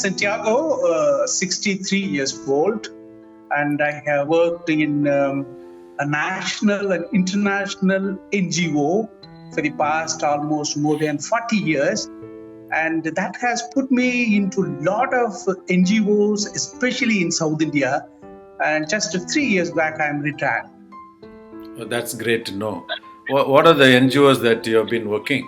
Santiago, 63 years old, and I have worked in a national and international NGO for the past almost more than 40 years. And that has put me into a lot of NGOs, especially in South India. And just 3 years back, I'm retired. Well, that's great to know. What are the NGOs that you have been working?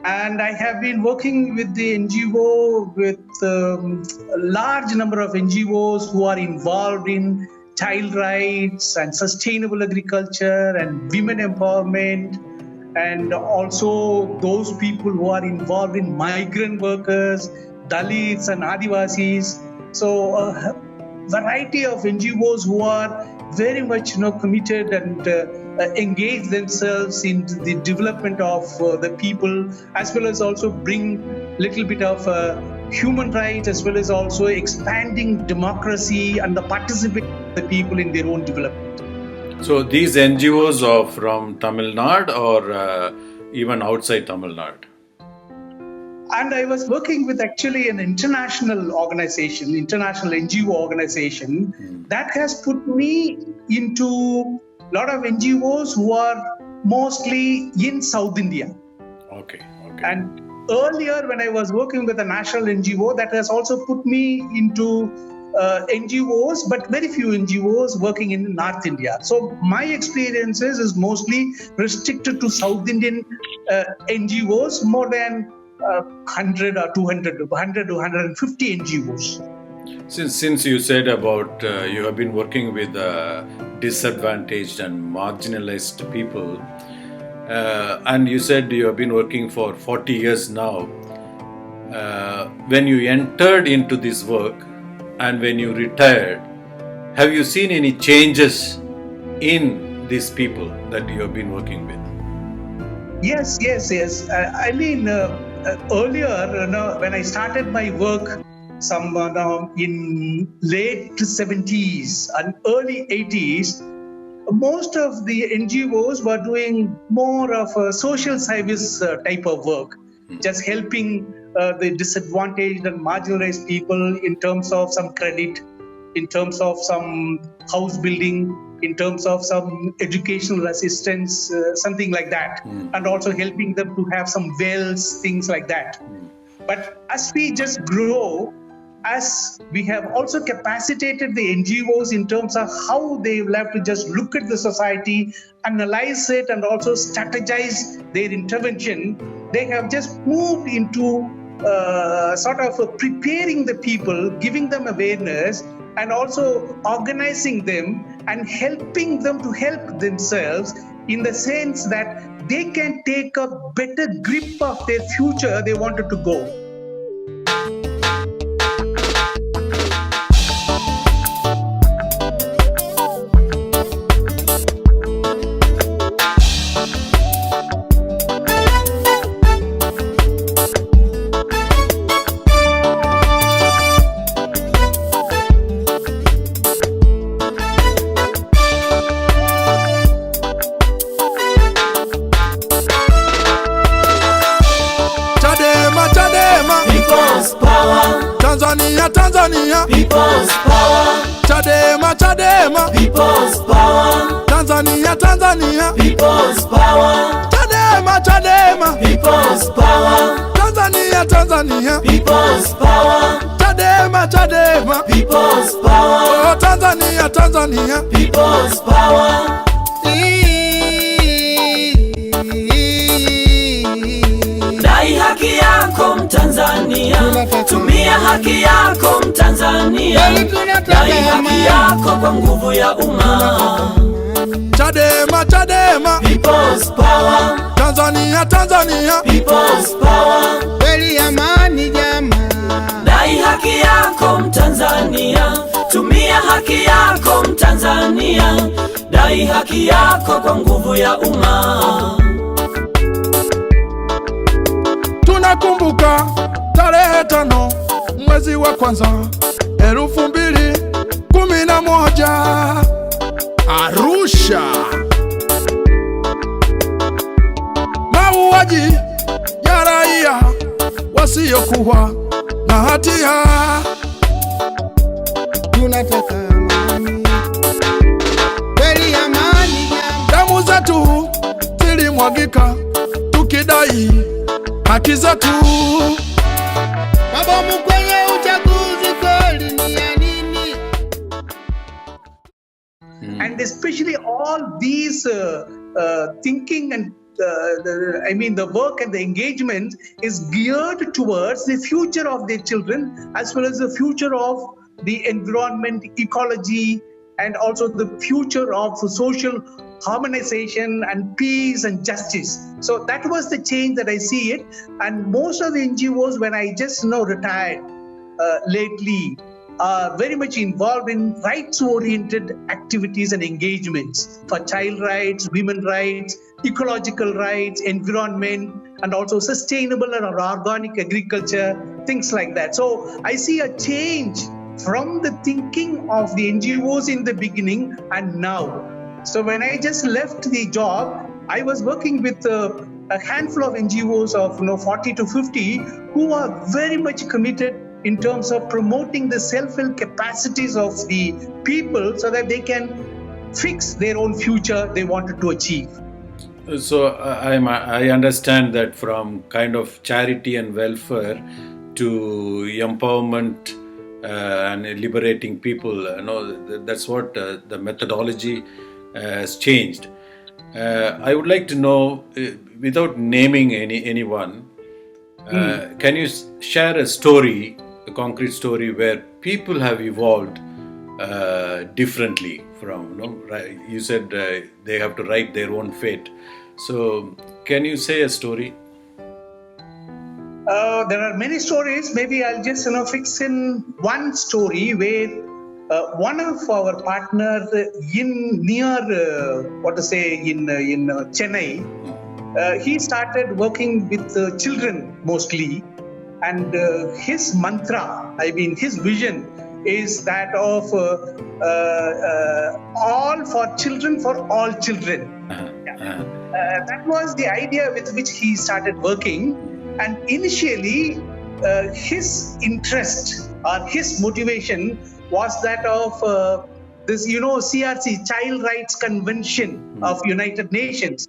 And I have been working with the NGO, with a large number of NGOs who are involved in child rights and sustainable agriculture and women empowerment, and also those people who are involved in migrant workers, Dalits and Adivasis. So a variety of NGOs who are very much committed and engage themselves in the development of the people, as well as also bring little bit of human rights, as well as also expanding democracy and the participation of the people in their own development. So these NGOs are from Tamil Nadu or even outside Tamil Nadu? And I was working with actually an international organization, international NGO organization, that has put me into a lot of NGOs who are mostly in South India. Okay. And earlier when I was working with a national NGO, that has also put me into NGOs, but very few NGOs working in North India. So my experiences is mostly restricted to South Indian NGOs, more than 100 or 200 to 150 NGOs. Since you said about you have been working with disadvantaged and marginalized people, and you said you have been working for 40 years now. When you entered into this work and when you retired, have you seen any changes in these people that you have been working with? Yes. I mean, earlier, when I started my work, in late 70s and early 80s, most of the NGOs were doing more of a social service type of work, just helping the disadvantaged and marginalized people in terms of some credit, in terms of some house building, in terms of some educational assistance, something like that, and also helping them to have some wells, things like that. But as we just grow, as we have also capacitated the NGOs in terms of how they will have to just look at the society, analyze it, and also strategize their intervention, they have just moved into sort of preparing the people, giving them awareness, and also organizing them and helping them to help themselves in the sense that they can take a better grip of their future they wanted to go. Tanzania, people's power. Chadema, people's power. Tanzania, people's power. Chadema, people's power. Tanzania, people's power. Chadema, people's power. Oh, Tanzania, people's power. Dai haki yako Mtanzania, tumia haki yako Mtanzania, dai haki yako kwa nguvu ya umma. Chadema, people's power. Tanzania, people's power. Kweli amani jama, dai haki yako Mtanzania, tumia haki yako Mtanzania, dai haki yako kwa nguvu ya umma. Tunakumbuka tarehe 5 mwezi wa kwanza 2011 Arusha, mauaji ya raia wasiokuwa na hatia. Tunataka amani, kweli amani. Damu zetu zilimwagika tukidai haki zetu. Mabomu kwenye uchaguzi kweli ni ya nini? And especially all these thinking and the work and the engagement is geared towards the future of their children, as well as the future of the environment, ecology, and also the future of social harmonization and peace and justice. So that was the change that I see it. And most of the NGOs, when I just retired lately, are very much involved in rights-oriented activities and engagements for child rights, women rights, ecological rights, environment, and also sustainable and organic agriculture, things like that. So I see a change from the thinking of the NGOs in the beginning and now. So when I just left the job, I was working with a handful of NGOs of 40 to 50 who are very much committed in terms of promoting the self-help capacities of the people so that they can fix their own future they wanted to achieve. So I understand that from kind of charity and welfare to empowerment and liberating people, that's what the methodology has changed. I would like to know, without naming anyone, can you share a story, a concrete story where people have evolved differently from, you said they have to write their own fate. So can you say a story? There are many stories. Maybe I'll just fix in one story where one of our partners in Chennai, he started working with children mostly, and his mantra, his vision is that of all for children for all children. That was the idea with which he started working, and initially his interest or his motivation was that of this, CRC, Child Rights Convention of United Nations,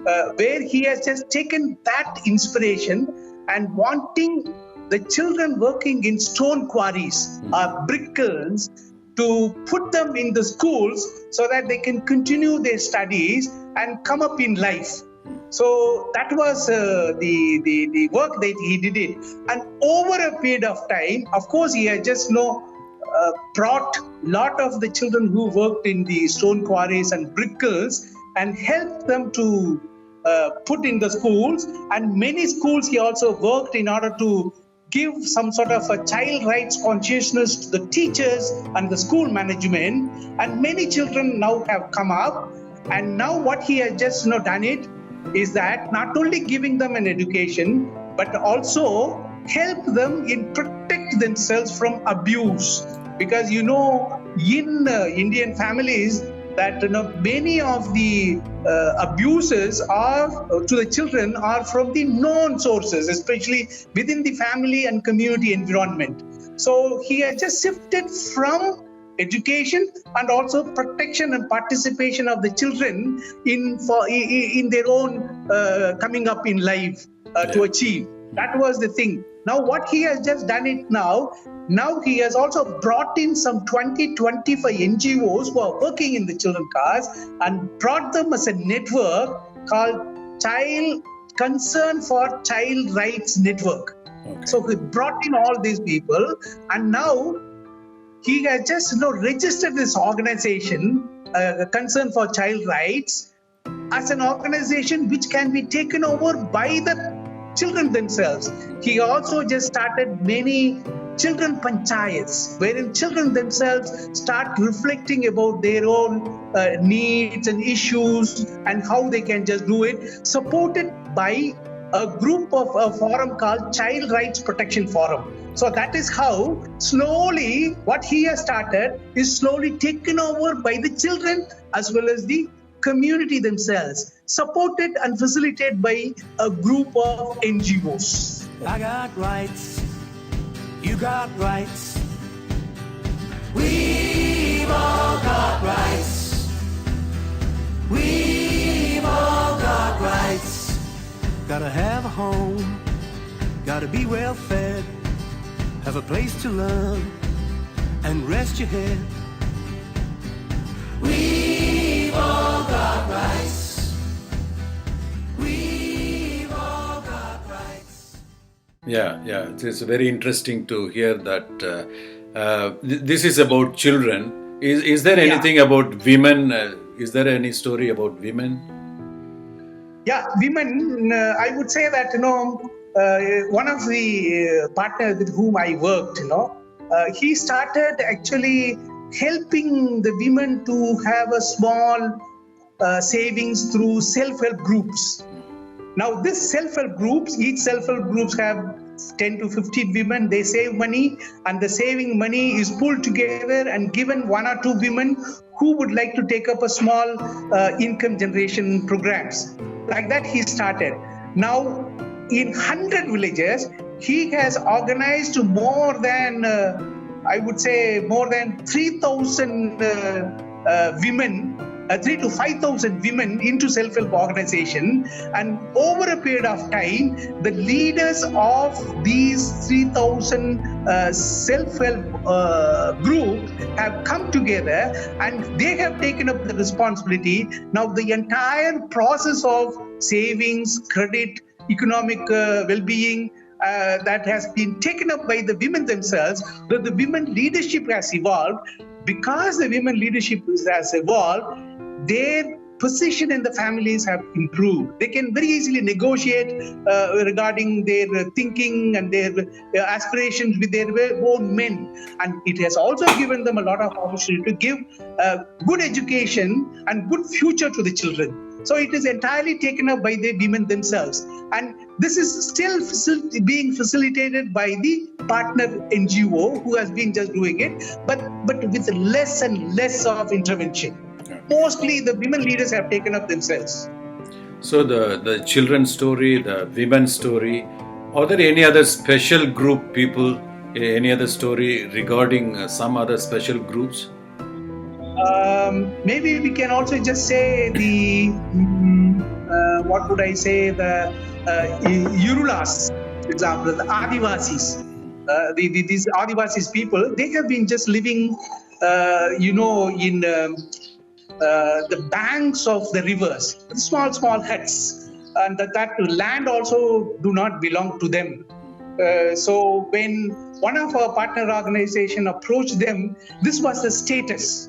where he has just taken that inspiration and wanting the children working in stone quarries or brick kilns to put them in the schools so that they can continue their studies and come up in life. So that was the work that he did it. And over a period of time, of course, he had just brought a lot of the children who worked in the stone quarries and brick kilns and helped them to put in the schools. And many schools he also worked in order to give some sort of a child rights consciousness to the teachers and the school management. And many children now have come up. And now what he has just done it is that not only giving them an education, but also help them in protect themselves from abuse. Because in Indian families that many of the abuses are to the children are from the known sources, especially within the family and community environment. So he has just shifted from education and also protection and participation of the children in their own coming up in life to achieve. That was the thing. Now what he has just done it now he has also brought in some 20-25 NGOs who are working in the children cause and brought them as a network called Child Concern for Child Rights Network. Okay. So he brought in all these people, and now he has just registered this organization, Concern for Child Rights, as an organization which can be taken over by the children themselves. He also just started many children panchayats, wherein children themselves start reflecting about their own needs and issues and how they can just do it, supported by a group of a forum called Child Rights Protection Forum. So that is how slowly what he has started is slowly taken over by the children as well as the community themselves, supported and facilitated by a group of NGOs. I got rights, You got rights. We've all got rights. We've all got rights. Gotta have a home. Gotta be well fed. Have a place to learn and rest your head. We've all got rights. We've all got rights. Yeah. It's very interesting to hear that this is about children. Is there anything about women? Is there any story about women? Yeah, women, I would say that, one of the partners with whom I worked, he started actually helping the women to have a small savings through self-help groups. Now, this self-help groups, each self-help groups have 10 to 15 women. They save money, and the saving money is pulled together and given one or two women who would like to take up a small income generation programs. Like that, he started. Now, in 100 villages, he has organized more than, I would say, more than 3,000 women, 3,000 to 5,000 women into self-help organization. And over a period of time, the leaders of these 3,000 self-help group have come together and they have taken up the responsibility. Now the entire process of savings, credit, economic well-being, that has been taken up by the women themselves. That the women leadership has evolved. Because the women leadership has evolved, their position in the families have improved. They can very easily negotiate regarding their thinking and their aspirations with their own men. And it has also given them a lot of opportunity to give good education and good future to the children. So it is entirely taken up by the women themselves. And this is still being facilitated by the partner NGO who has been just doing it, but with less and less of intervention. Mostly the women leaders have taken up themselves. So the children's story, the women's story, are there any other special group people, any other story regarding some other special groups? Maybe we can also just say the Yurulas, for example, the Adivasis. These Adivasis people, they have been just living, in the banks of the rivers, small huts, and that land also do not belong to them. So when one of our partner organization approached them, this was the status.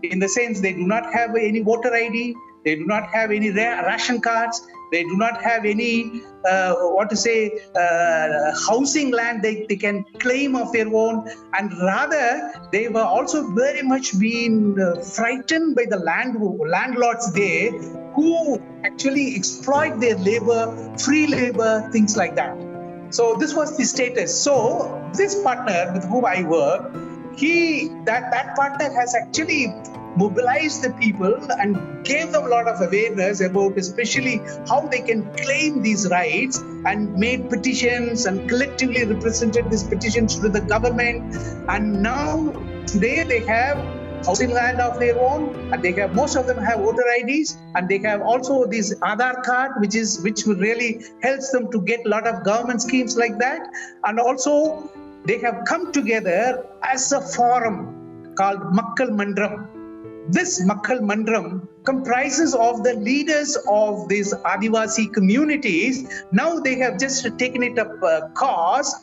In the sense, they do not have any voter ID, they do not have any ration cards, they do not have any housing land they can claim of their own, and rather they were also very much being frightened by the landlords there, who actually exploit their labor, free labor, things like that. So this was the status. So this partner with whom I work, that partner has actually mobilized the people and gave them a lot of awareness about especially how they can claim these rights, and made petitions and collectively represented these petitions to the government. And now today they have housing land of their own, and most of them have voter IDs, and they have also this Aadhaar card, which really helps them to get a lot of government schemes like that. And also they have come together as a forum called Makkal Mandram. This Makkal Mandram comprises of the leaders of these Adivasi communities. Now they have just taken it up cause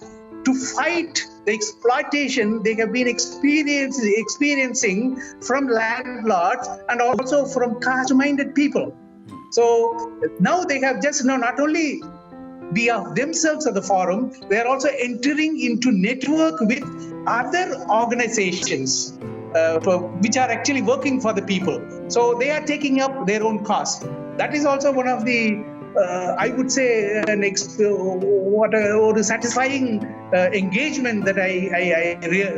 to fight the exploitation they have been experiencing from landlords and also from caste-minded people. So now they have just not only be of themselves at the forum, they are also entering into network with other organizations which are actually working for the people. So they are taking up their own cause. That is also one of the, I would say, a satisfying engagement that I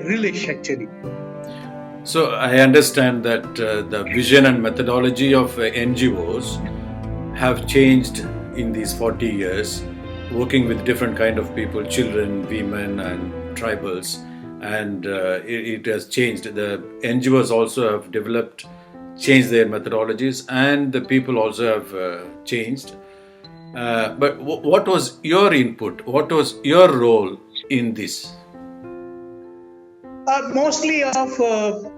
relish actually. So I understand that the vision and methodology of NGOs have changed in these 40 years, working with different kind of people, children, women, and tribals, and it has changed. The NGOs also have developed, changed their methodologies, and the people also have changed. But what was your input? What was your role in this? Mostly of